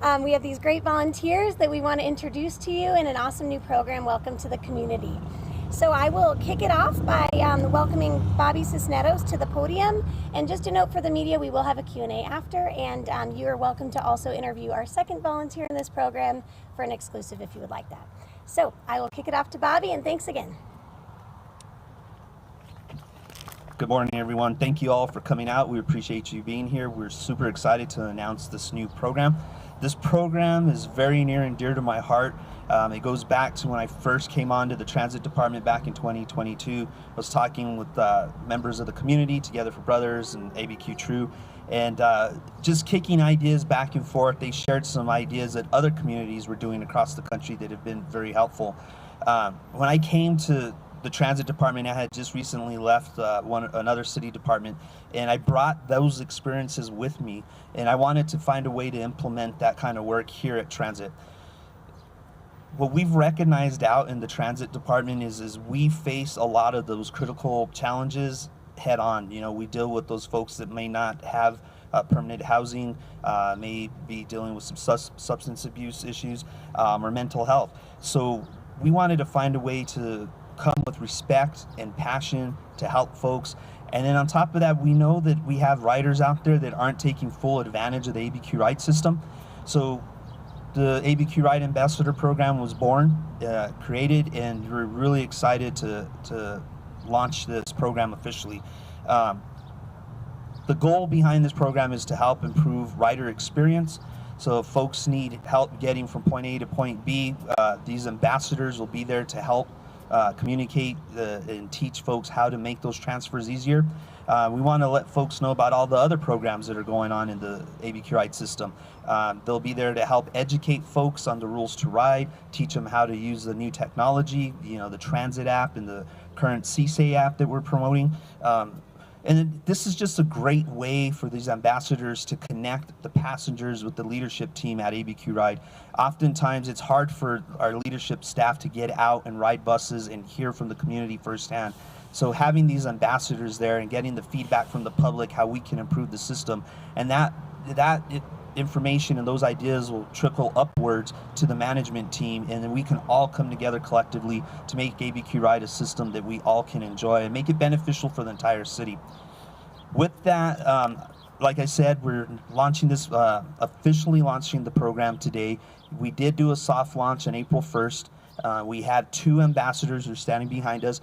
We have these great volunteers that we want to introduce to you and an awesome new program, Welcome to the Community. So I will kick it off by welcoming Bobby Cisneros to the podium. And just a note for the media, we will have a Q&A after, and you are welcome to also interview our second volunteer in this program for an exclusive if you would like that. So I will kick it off to Bobby, and thanks again. Good morning, everyone. Thank you all for coming out. We appreciate you being here. We're super excited to announce this new program. This program is very near and dear to my heart. It goes back to when I first came on to the transit department back in 2022. I was talking with members of the community, Together for Brothers and ABQ True, and just kicking ideas back and forth. They shared some ideas that other communities were doing across the country that have been very helpful. When I came to the transit department, I had just recently left another city department, and I brought those experiences with me, and I wanted to find a way to implement that kind of work here at transit. What we've recognized out in the transit department is we face a lot of those critical challenges head on. You know, we deal with those folks that may not have permanent housing, may be dealing with some substance abuse issues or mental health. So we wanted to find a way to come with respect and passion to help folks. And then on top of that, we know that we have riders out there that aren't taking full advantage of the ABQ Ride system. So the ABQ Ride Ambassador Program was born, created, and we're really excited to launch this program officially. The goal behind this program is to help improve rider experience. So if folks need help getting from point A to point B, these ambassadors will be there to help communicate and teach folks how to make those transfers easier. We want to let folks know about all the other programs that are going on in the ABQ Ride system. They'll be there to help educate folks on the rules to ride, teach them how to use the new technology, you know, the transit app and the current CSA app that we're promoting. And this is just a great way for these ambassadors to connect the passengers with the leadership team at ABQ Ride. Oftentimes, it's hard for our leadership staff to get out and ride buses and hear from the community firsthand. So having these ambassadors there and getting the feedback from the public how we can improve the system, and that information and those ideas will trickle upwards to the management team, and then we can all come together collectively to make ABQ Ride a system that we all can enjoy and make it beneficial for the entire city. With that, like I said, we're launching this, officially launching the program today. We did do a soft launch on April 1st. We had 2 ambassadors who are standing behind us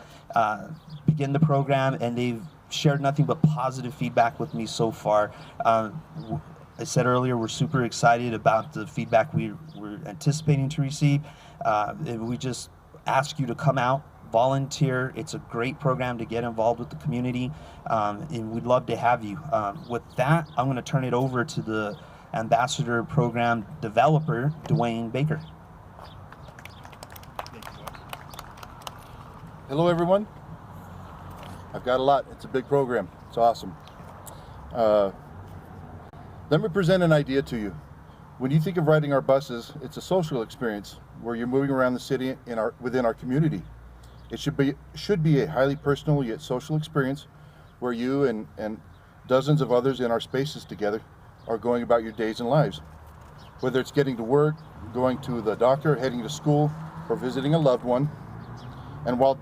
begin the program, and they've shared nothing but positive feedback with me so far. I said earlier, we're super excited about the feedback we're anticipating to receive. And we just ask you to come out, volunteer. It's a great program to get involved with the community, and we'd love to have you. With that, I'm going to turn it over to the Ambassador Program developer, Dwayne Baker. Hello, everyone. I've got a lot. It's a big program. It's awesome. Let me present an idea to you. When you think of riding our buses, it's a social experience where you're moving around the city within our community. It should be a highly personal yet social experience where you and dozens of others in our spaces together are going about your days and lives. Whether it's getting to work, going to the doctor, heading to school, or visiting a loved one. And while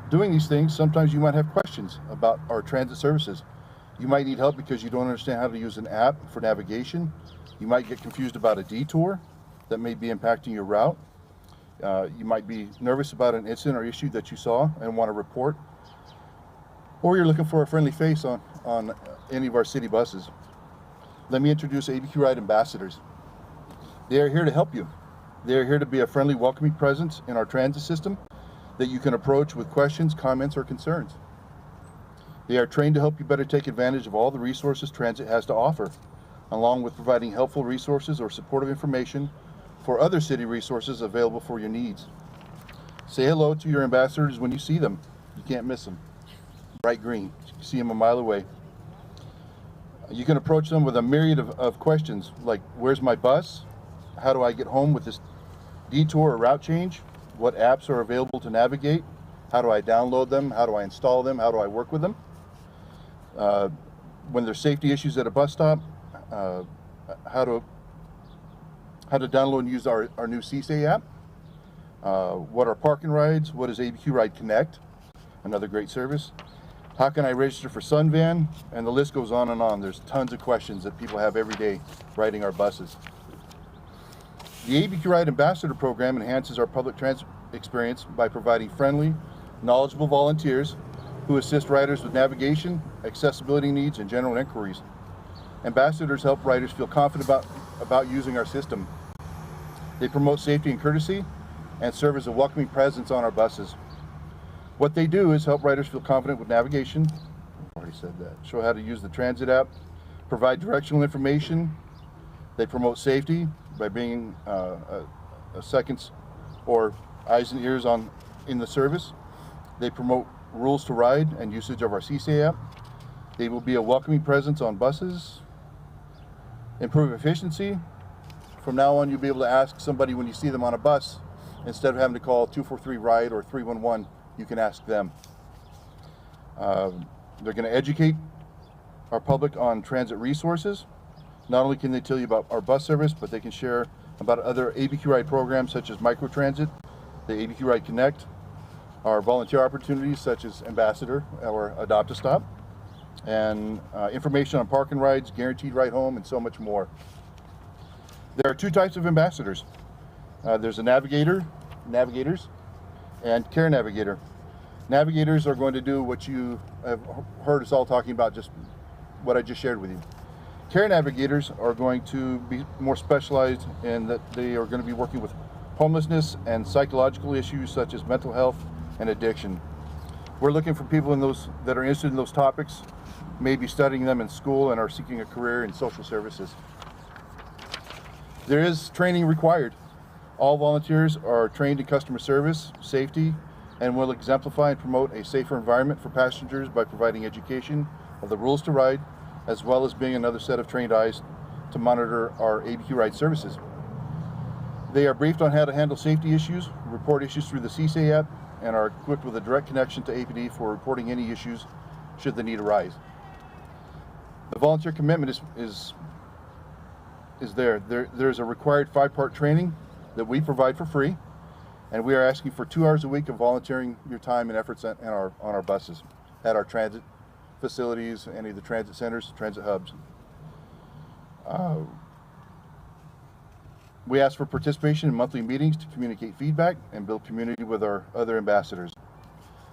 doing these things, sometimes you might have questions about our transit services. You might need help because you don't understand how to use an app for navigation. You might get confused about a detour that may be impacting your route. You might be nervous about an incident or issue that you saw and want to report. Or you're looking for a friendly face on any of our city buses. Let me introduce ABQ Ride Ambassadors. They are here to help you. They are here to be a friendly, welcoming presence in our transit system that you can approach with questions, comments, or concerns. They are trained to help you better take advantage of all the resources transit has to offer, along with providing helpful resources or supportive information for other city resources available for your needs. Say hello to your ambassadors when you see them. You can't miss them. Bright green. You can see them a mile away. You can approach them with a myriad of questions like, where's my bus? How do I get home with this detour or route change? What apps are available to navigate? How do I download them? How do I install them? How do I work with them? When there's safety issues at a bus stop, how how to download and use our new CSA app, what are parking rides, what is ABQ Ride Connect, another great service, how can I register for Sunvan, and the list goes on and on. There's tons of questions that people have every day riding our buses. The ABQ Ride Ambassador Program enhances our public transit experience by providing friendly, knowledgeable volunteers who assist riders with navigation, accessibility needs, and general inquiries. Ambassadors help riders feel confident about using our system. They promote safety and courtesy and serve as a welcoming presence on our buses. What they do is help riders feel confident with navigation, I've already said that, show how to use the transit app, provide directional information. They promote safety by being a seconds or eyes and ears in the service. They promote rules to ride and usage of our CSA app. They will be a welcoming presence on buses. Improve efficiency. From now on, you'll be able to ask somebody when you see them on a bus, instead of having to call 243-RIDE or 311, you can ask them. They're going to educate our public on transit resources. Not only can they tell you about our bus service, but they can share about other ABQ Ride programs such as microtransit, the ABQ Ride Connect, our volunteer opportunities such as Ambassador or Adopt a Stop, and information on parking rides, guaranteed ride home, and so much more. There are two types of ambassadors. There's a navigators, and care navigator. Navigators are going to do what you have heard us all talking about, just what I just shared with you. Care navigators are going to be more specialized in that they are going to be working with homelessness and psychological issues such as mental health and addiction. We're looking for people that are interested in those topics, maybe studying them in school and are seeking a career in social services. There is training required. All volunteers are trained in customer service, safety, and will exemplify and promote a safer environment for passengers by providing education of the rules to ride, as well as being another set of trained eyes to monitor our ABQ Ride services. They are briefed on how to handle safety issues, report issues through the CSA app, and are equipped with a direct connection to APD for reporting any issues should the need arise. The volunteer commitment is there. There's a required 5-part training that we provide for free, and we are asking for 2 hours a week of volunteering your time and efforts on our buses, at our transit facilities, any of the transit centers, transit hubs. We ask for participation in monthly meetings to communicate feedback and build community with our other ambassadors.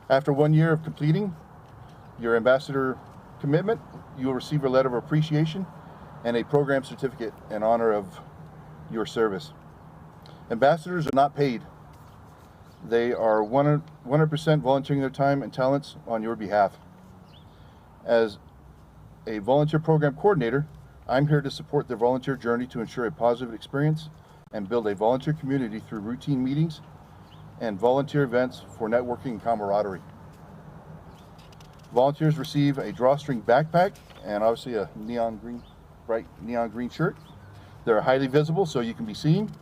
After 1 year of completing your ambassador commitment, you will receive a letter of appreciation and a program certificate in honor of your service. Ambassadors are not paid. They are 100% volunteering their time and talents on your behalf. As a volunteer program coordinator, I'm here to support their volunteer journey to ensure a positive experience and build a volunteer community through routine meetings and volunteer events for networking and camaraderie. Volunteers receive a drawstring backpack and obviously a bright neon green shirt. They're highly visible so you can be seen.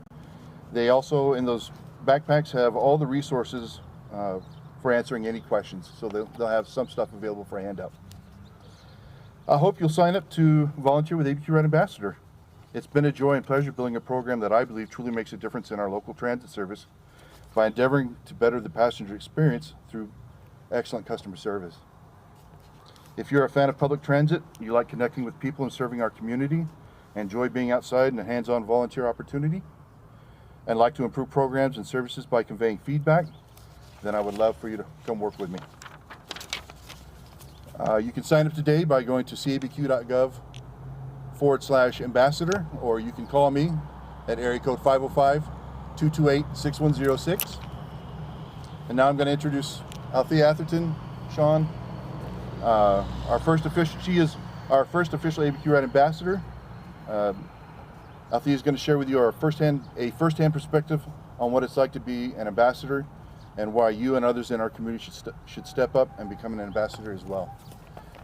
They also, in those backpacks, have all the resources for answering any questions, so they'll have some stuff available for a handout. I hope you'll sign up to volunteer with ABQ Ride Ambassador. It's been a joy and pleasure building a program that I believe truly makes a difference in our local transit service by endeavoring to better the passenger experience through excellent customer service. If you're a fan of public transit, you like connecting with people and serving our community, enjoy being outside in a hands-on volunteer opportunity, and like to improve programs and services by conveying feedback, then I would love for you to come work with me. You can sign up today by going to cabq.gov/ambassador, or you can call me at area code 505-228-6106. And now I'm going to introduce Althea Atherton, Sean, she is our first official ABQ Ride Ambassador. Althea is going to share with you a first-hand perspective on what it's like to be an ambassador and why you and others in our community should step up and become an ambassador as well.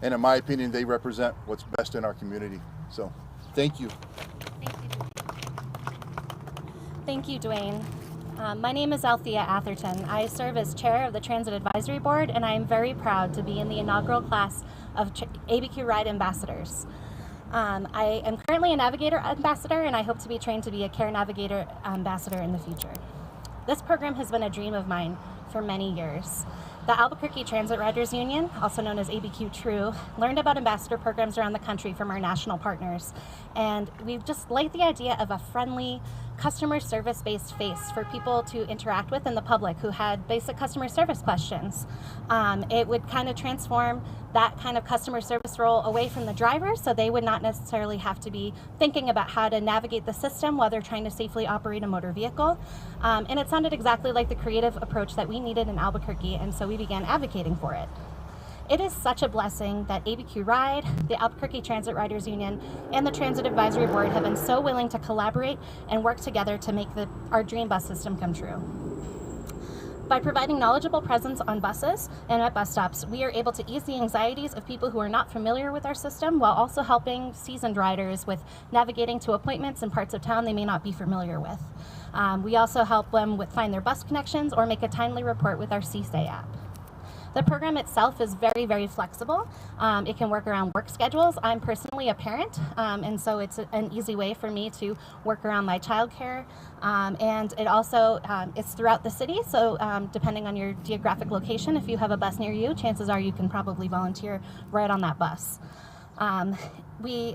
And in my opinion, they represent what's best in our community. So, thank you. Thank you, Dwayne. My name is Althea Atherton. I serve as chair of the Transit Advisory Board, and I am very proud to be in the inaugural class of ABQ Ride Ambassadors. I am currently a Navigator Ambassador, and I hope to be trained to be a Care Navigator Ambassador in the future. This program has been a dream of mine for many years. The Albuquerque Transit Riders Union, also known as ABQ True, learned about ambassador programs around the country from our national partners. And we just liked the idea of a friendly, customer service-based face for people to interact with in the public who had basic customer service questions. It would kind of transform that kind of customer service role away from the drivers, so they would not necessarily have to be thinking about how to navigate the system while they're trying to safely operate a motor vehicle. And it sounded exactly like the creative approach that we needed in Albuquerque, and so we began advocating for it. It is such a blessing that ABQ Ride, the Albuquerque Transit Riders Union, and the Transit Advisory Board have been so willing to collaborate and work together to make our dream bus system come true. By providing knowledgeable presence on buses and at bus stops, we are able to ease the anxieties of people who are not familiar with our system, while also helping seasoned riders with navigating to appointments in parts of town they may not be familiar with. We also help them find their bus connections or make a timely report with our CSTAY app. The program itself is very, very flexible. It can work around work schedules. I'm personally a parent, and so it's an easy way for me to work around my childcare. And it also is throughout the city, so depending on your geographic location, if you have a bus near you, chances are you can probably volunteer right on that bus. We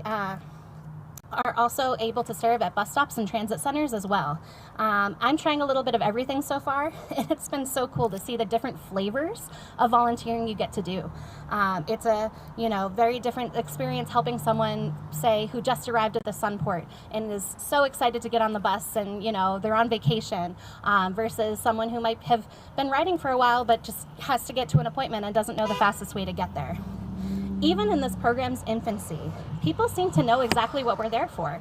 are also able to serve at bus stops and transit centers as well. I'm trying a little bit of everything so far, and it's been so cool to see the different flavors of volunteering you get to do. It's a very different experience helping someone, say, who just arrived at the Sunport and is so excited to get on the bus and they're on vacation, versus someone who might have been riding for a while but just has to get to an appointment and doesn't know the fastest way to get there. Even in this program's infancy, people seem to know exactly what we're there for.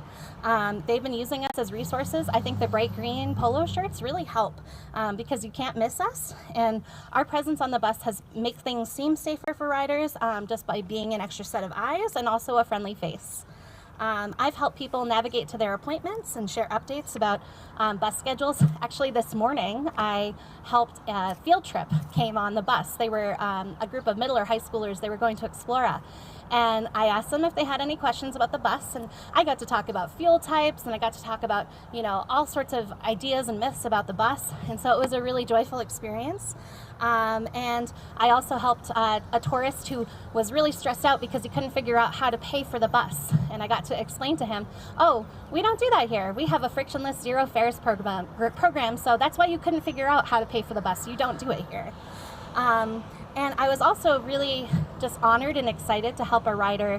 They've been using us as resources. I think the bright green polo shirts really help because you can't miss us. And our presence on the bus has made things seem safer for riders just by being an extra set of eyes and also a friendly face. I've helped people navigate to their appointments and share updates about bus schedules. Actually, this morning, I helped a field trip came on the bus. They were a group of middle or high schoolers. They were going to Explora. And I asked them if they had any questions about the bus, and I got to talk about fuel types, and I got to talk about, all sorts of ideas and myths about the bus. And so it was a really joyful experience. And I also helped a tourist who was really stressed out because he couldn't figure out how to pay for the bus. And I got to explain to him, oh, we don't do that here. We have a frictionless zero fares program, so that's why you couldn't figure out how to pay for the bus. You don't do it here. And I was also really just honored and excited to help a rider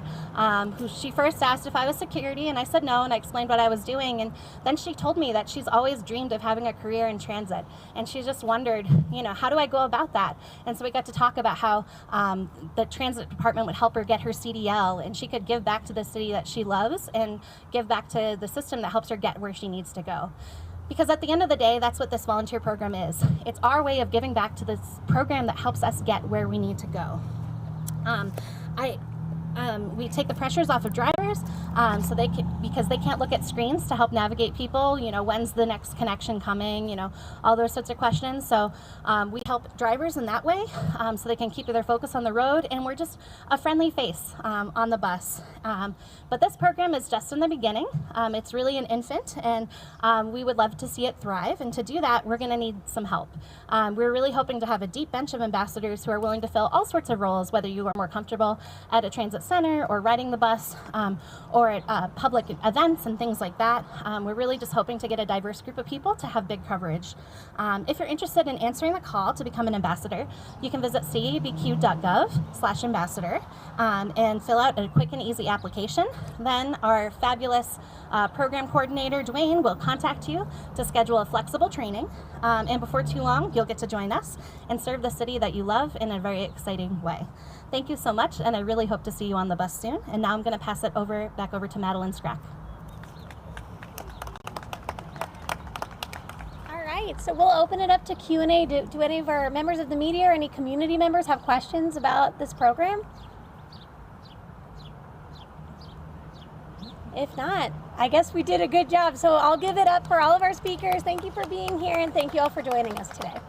who she first asked if I was security, and I said no, and I explained what I was doing. And then she told me that she's always dreamed of having a career in transit, and she just wondered, how do I go about that? And so we got to talk about how the transit department would help her get her CDL, and she could give back to the city that she loves and give back to the system that helps her get where she needs to go. Because at the end of the day, that's what this volunteer program is. It's our way of giving back to this program that helps us get where we need to go. We take the pressures off of drivers because they can't look at screens to help navigate people, when's the next connection coming, all those sorts of questions. So we help drivers in that way so they can keep their focus on the road, and we're just a friendly face on the bus. But this program is just in the beginning. It's really an infant, and we would love to see it thrive. And to do that, we're going to need some help. We're really hoping to have a deep bench of ambassadors who are willing to fill all sorts of roles, whether you are more comfortable at a transit center or riding the bus or at public events and things like that. We're really just hoping to get a diverse group of people to have big coverage. If you're interested in answering the call to become an ambassador, you can visit cabq.gov/ambassador and fill out a quick and easy application. Then our fabulous program coordinator, Dwayne, will contact you to schedule a flexible training. And before too long, you'll get to join us and serve the city that you love in a very exciting way. Thank you so much, and I really hope to see you on the bus soon. And now I'm going to pass it back over to Madeline Scrack. All right, so we'll open it up to Q&A. Do any of our members of the media or any community members have questions about this program? If not, I guess we did a good job. So I'll give it up for all of our speakers. Thank you for being here, and thank you all for joining us today.